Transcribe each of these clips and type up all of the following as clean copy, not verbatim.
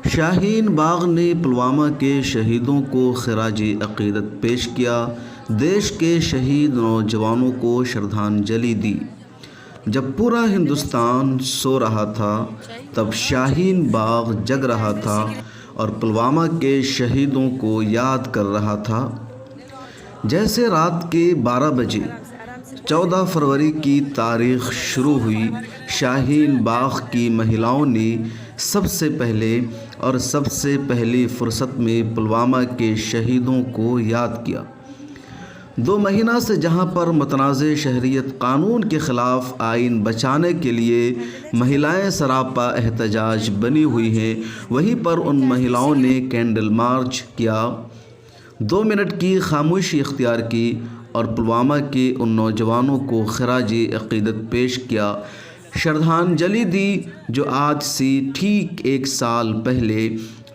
شاہین باغ نے پلوامہ کے شہیدوں کو خراج عقیدت پیش کیا، دیش کے شہید نوجوانوں کو شردھانجلی دی۔ جب پورا ہندوستان سو رہا تھا تب شاہین باغ جگ رہا تھا اور پلوامہ کے شہیدوں کو یاد کر رہا تھا۔ جیسے رات کے 12 بجے 14 فروری کی تاریخ شروع ہوئی، شاہین باغ کی مہیلاؤں نے سب سے پہلے اور سب سے پہلی فرصت میں پلوامہ کے شہیدوں کو یاد کیا۔ 2 مہینہ سے جہاں پر متنازع شہریت قانون کے خلاف آئین بچانے کے لیے مہیلائیں سراپا احتجاج بنی ہوئی ہیں، وہیں پر ان مہیلاؤں نے کینڈل مارچ کیا، 2 منٹ کی خاموشی اختیار کی اور پلوامہ کے ان نوجوانوں کو خراج عقیدت پیش کیا، شردھانجلی دی جو آج سے ٹھیک 1 سال پہلے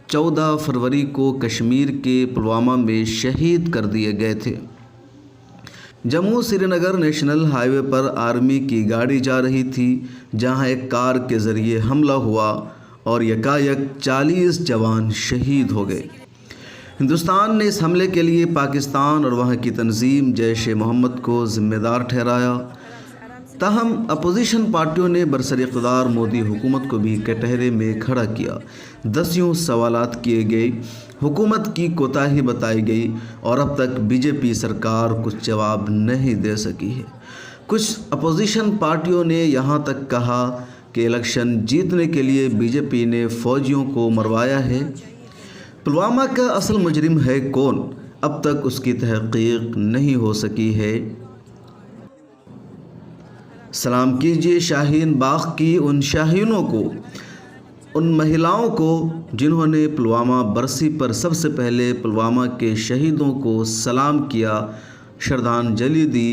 14 فروری کو کشمیر کے پلوامہ میں شہید کر دیے گئے تھے۔ جموں سری نگر نیشنل ہائی وے پر آرمی کی گاڑی جا رہی تھی جہاں ایک کار کے ذریعے حملہ ہوا اور یکایک 40 جوان شہید ہو گئے۔ ہندوستان نے اس حملے کے لیے پاکستان اور وہاں کی تنظیم جیش محمد کو ذمہ دار ٹھہرایا، تاہم اپوزیشن پارٹیوں نے برسر اقتدار مودی حکومت کو بھی کٹہرے میں کھڑا کیا، دسیوں سوالات کیے گئے، حکومت کی کوتاہی بتائی گئی اور اب تک بی جے پی سرکار کچھ جواب نہیں دے سکی ہے۔ کچھ اپوزیشن پارٹیوں نے یہاں تک کہا کہ الیکشن جیتنے کے لیے بی جے پی نے فوجیوں کو مروایا ہے۔ پلوامہ کا اصل مجرم ہے کون؟ اب تک اس کی تحقیق نہیں ہو سکی ہے۔ سلام کیجیے شاہین باغ کی ان شاہینوں کو، ان مہیلاؤں کو جنہوں نے پلوامہ برسی پر سب سے پہلے پلوامہ کے شہیدوں کو سلام کیا، شردھانجلی دی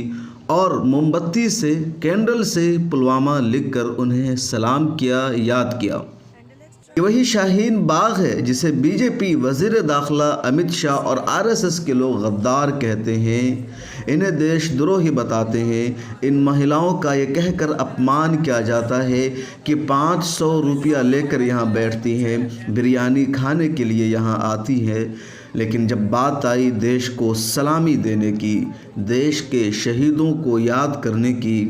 اور موم بتی سے، کینڈل سے پلوامہ لکھ کر انہیں سلام کیا، یاد کیا۔ یہ وہی شاہین باغ ہے جسے بی جے پی وزیر داخلہ امت شاہ اور RSS کے لوگ غدار کہتے ہیں، انہیں دیش دروہی بتاتے ہیں۔ ان مہیلاؤں کا یہ کہہ کر اپمان کیا جاتا ہے کہ 500 روپیہ لے کر یہاں بیٹھتی ہیں، بریانی کھانے کے لیے یہاں آتی ہے، لیکن جب بات آئی دیش کو سلامی دینے کی، دیش کے شہیدوں کو یاد کرنے کی،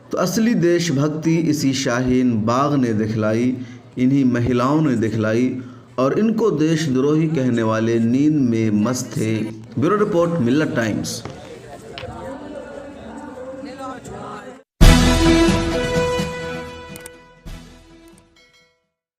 تو اصلی دیش بھکتی اسی شاہین باغ نے دکھلائی، انہی مہیلاؤں نے دکھلائی، اور ان کو دیش دروہی کہنے والے نیند میں مست تھے۔ بیورو رپورٹ، ملت ٹائمز۔